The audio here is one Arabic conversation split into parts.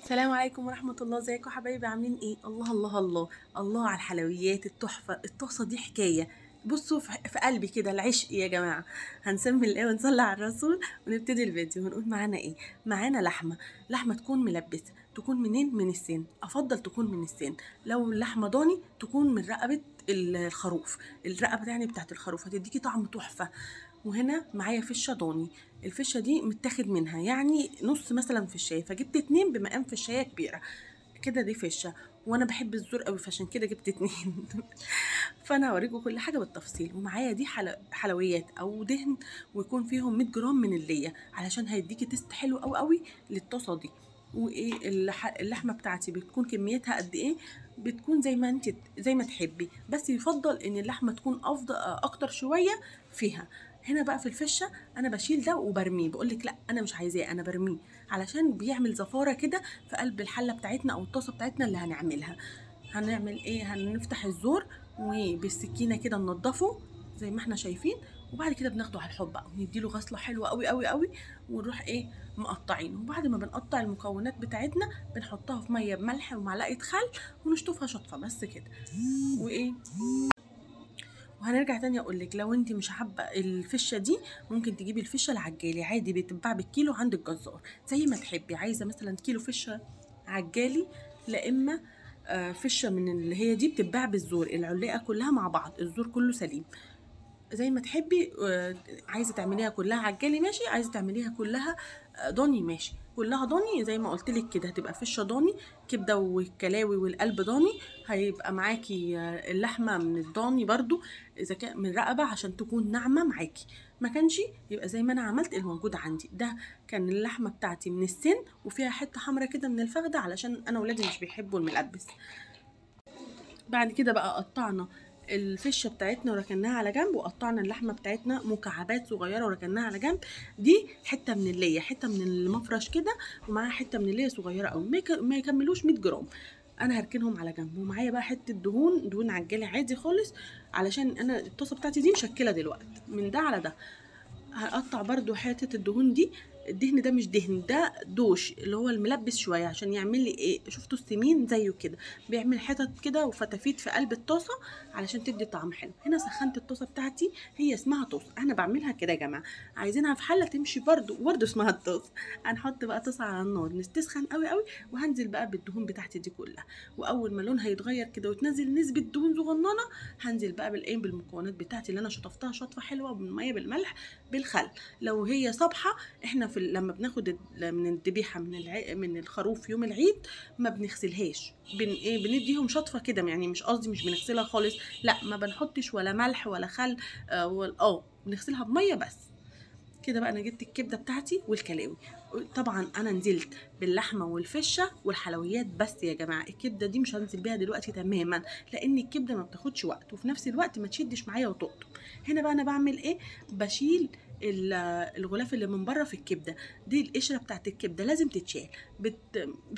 السلام عليكم ورحمة الله. ازيكم حبايبي؟ عاملين ايه؟ الله الله الله الله على الحلويات التحفة. الطاسة دي حكاية. بصوا في قلبي كده العشق يا جماعة. هنسمي الله ونصلي على الرسول ونبتدي الفيديو ونقول معانا ايه. معانا لحمة تكون ملبسة. تكون منين؟ من السن. افضل تكون من السن. لو اللحمة ضاني تكون من رقبة الخروف. الرقبة يعني بتاعت الخروف هتديكي طعم تحفة. وهنا معايا فشه ضاني. الفشه دي متاخد منها يعني نص مثلا فشايه، فجبت 2 بمقام فشايه كبيره كده. دي فشه، وانا بحب الزور قوي فعشان كده جبت 2. فانا هوريكم كل حاجه بالتفصيل. ومعايا دي حلويات او دهن، ويكون فيهم 100 جرام من الليه علشان هيديكي تيست حلو قوي قوي للطاسه دي. وايه اللحمه بتاعتي بتكون كميتها قد ايه؟ بتكون زي ما تحبي، بس يفضل ان اللحمه تكون افضل اكتر شويه فيها. هنا بقى في الفشه انا بشيل ده وبرميه، بقولك لا انا مش عايزاه، انا برميه علشان بيعمل زفاره كده في قلب الحله بتاعتنا او الطاسه بتاعتنا اللي هنعملها. هنعمل ايه؟ هنفتح الزور وبالسكينه كده ننضفه زي ما احنا شايفين، وبعد كده بناخده على الحب بقى ونديله غسله حلوه قوي قوي قوي، ونروح ايه مقطعينه. وبعد ما بنقطع المكونات بتاعتنا بنحطها في ميه بملح ومعلقه خل ونشطفها شطفه بس كده. وايه، وهنرجع تاني اقول لك لو انت مش حابه الفشه دي ممكن تجيبي الفشه العجالي عادي، بتتباع بالكيلو عند الجزار زي ما تحبي. عايزه مثلا كيلو فشه عجالي، لا اما فشه من اللي هي دي بتتباع بالزور، العلقه كلها مع بعض، الزور كله سليم زي ما تحبي. عايزه تعمليها كلها عجالي ماشي، عايزه تعمليها كلها ضاني ماشي. كلها ضاني زي ما قلت لك كده هتبقى فشه ضاني، كبده والكلاوي والقلب ضاني. هيبقى معاكي اللحمه من الضاني برضو اذا كان من رقبه عشان تكون ناعمه معاكي. ما كانش يبقى زي ما انا عملت الموجود عندي ده. كان اللحمه بتاعتي من السن وفيها حته حمرا كده من الفخده علشان انا ولادي مش بيحبوا الملبس. بعد كده بقى قطعنا الفشه بتاعتنا وركناها على جنب، وقطعنا اللحمه بتاعتنا مكعبات صغيره وركناها على جنب. دي حته من الليه، حته من المفرش كده، ومعاها حته من الليه صغيره قوي ما يكملوش 100 جرام. انا هركنهم على جنب. ومعايا بقى حته دهون عجالي عادي خالص، علشان انا الطاسه بتاعتي دي مشكله دلوقتي من ده على ده. هقطع برضو حتة الدهون دي. الدهن ده مش دهن، ده دوش اللي هو الملبس شوية عشان يعمل لي ايه، شفتوا السمين زيه كده، بيعمل حتت كده وفتافيت في قلب الطاسة علشان تدي طعم حلو. هنا سخنت الطاسة بتاعتي، هي اسمها طاسة، انا بعملها كده يا جماعة. عايزينها في حلة تمشي برضو اسمها الطاسة. هنحط بقى طاسة على النار تسخن قوي قوي، وهنزل بقى بالدهون بتاعتي دي كلها. واول ما لونها يتغير كده وتنزل نسبة دهون صغننة، هنزل بقى بالايه بالمكونات بتاعتي اللي انا شطفتها شطفة حلوة بالمية بالملح بالخل. لو هي صبحه، احنا لما بناخد من الذبيحه من الخروف يوم العيد ما بنغسلهاش، بنديهم شطفه كده يعني. مش قصدي مش بنغسلها خالص، لا ما بنحطش ولا ملح ولا خل. بنغسلها بميه بس كده. بقى انا جبت الكبده بتاعتي والكلاوي. طبعا انا نزلت باللحمه والفشه والحلويات بس يا جماعه. الكبده دي مش هنزل بيها دلوقتي تماما، لان الكبده ما بتاخدش وقت وفي نفس الوقت ما تشدش معايا وتقطم. هنا بقى انا بعمل ايه؟ بشيل الغلاف اللي من بره في الكبده دي. القشره بتاعت الكبده لازم تتشال.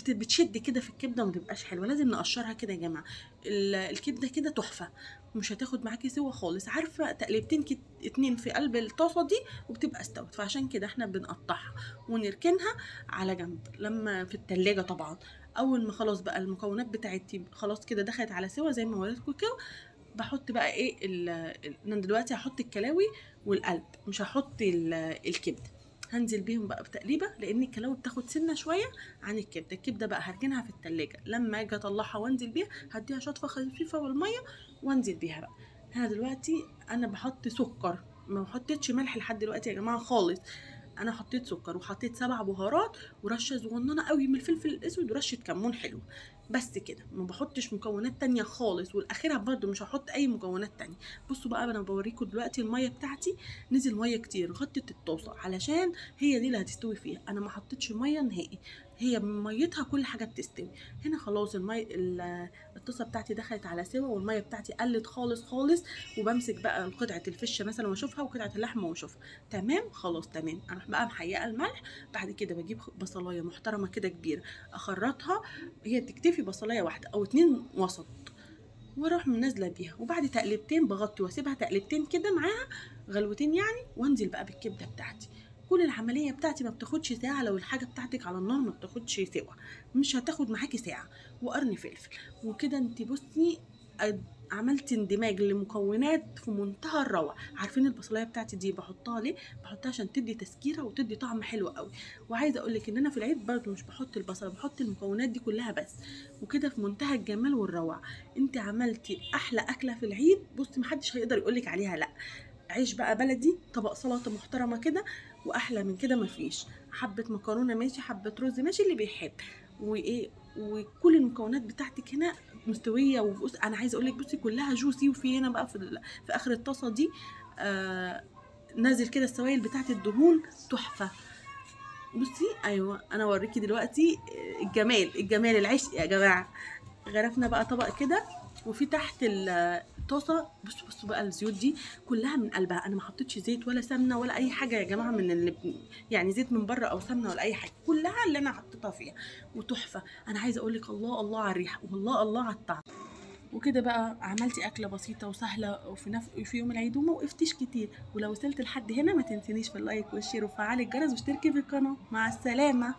بتشد كده في الكبده وما تبقاش حلوه، لازم نقشرها كده يا جماعه. الكبده كده تحفه، مش هتاخد معاكي سوا خالص. عارفه تقليبتين 2 في قلب الطاسه دي وبتبقى استوت. فعشان كده احنا بنقطعها ونركنها على جنب لما في التلاجة طبعا. اول ما خلاص بقى المكونات بتاعتي خلاص كده دخلت على سوا زي ما وريتكم كده، بحط بقى ايه انا دلوقتي هحط الكلاوي والقلب، مش هحط الكبده. هنزل بيهم بقى بتقليبه، لان الكلاوي بتاخد سنه شويه عن الكبده. الكبده بقى هركنها في التلاجة، لما اجي اطلعها وانزل بيها هديها شطفه خفيفه بالميه وانزل بيها بقى. هنا دلوقتي انا بحط سكر، ما حطيتش ملح لحد دلوقتي يا جماعه خالص. انا حطيت سكر وحطيت 7 بهارات ورشه صغننه قوي من الفلفل الاسود ورشه كمون حلو بس كده. ما بحطش مكونات تانية خالص، والاخيرها برضو مش هحط اي مكونات تانية. بصوا بقى انا بوريكم دلوقتي الميه بتاعتي نزل ميه كتير غطت الطاسه علشان هي دي اللي هتستوي فيها. انا ما حطيتش ميه نهائي، هي من ميتها كل حاجه بتستوي. هنا خلاص الطاسه بتاعتي دخلت على سوا والميه بتاعتي قلت خالص خالص. وبمسك بقى قطعه الفشه مثلا واشوفها وقطعه اللحمه واشوفها تمام خلاص تمام. اروح بقى محيقه الملح. بعد كده بجيب بصلايه محترمه كده كبيره اخرطها، هي تكتفي بصلايه واحده او 2 وسط، واروح منزله بيها. وبعد تقلبتين بغطي واسيبها تقلبتين كده معاها غلوتين يعني، وانزل بقى بالكبده بتاعتي. كل العمليه بتاعتي ما بتاخدش ساعه، لو الحاجه بتاعتك على النار ما بتاخدش سوا، مش هتاخد معاكي ساعه. وقرن فلفل وكده. انت بصي عملت اندماج لمكونات في منتهى الروعه. عارفين البصلايه بتاعتي دي بحطها ليه؟ بحطها عشان تدي تسكيره وتدي طعم حلو قوي. وعايزه اقول لك ان انا في العيد برضو مش بحط البصله، بحط المكونات دي كلها بس، وكده في منتهى الجمال والروعه. انت عملتي احلى اكله في العيد. بصي محدش هيقدر يقولك عليها لا. عيش بقى بلدي، طبق سلطه محترمه كده، واحلى من كده مفيش. حبه مكرونه ماشي، حبه رز ماشي، اللي بيحب. وايه، وكل المكونات بتاعتك هنا مستويه. وبص انا عايزه اقول لك بصي كلها جوسي. وفي هنا بقى في اخر الطاسه دي نازل كده السوائل بتاعت الدهون تحفه. بصي ايوه انا اوريكي دلوقتي الجمال العشق يا جماعه. غرفنا بقى طبق كده، وفي تحت الطاسه بصوا بقى الزيوت دي كلها من قلبها. انا ما حطيتش زيت ولا سمنه ولا اي حاجه يا جماعه من اللي يعني زيت من بره او سمنه ولا اي حاجه، كلها اللي انا حطيتها فيها وتحفه. انا عايزه اقول لك الله الله على الريحه والله الله على الطعم. وكده بقى عملتي اكله بسيطه وسهله في يوم العيد وما وقفتيش كتير. ولو وصلت لحد هنا ما تنسينيش في اللايك والشير وفعلي الجرس واشتركي في القناه. مع السلامه.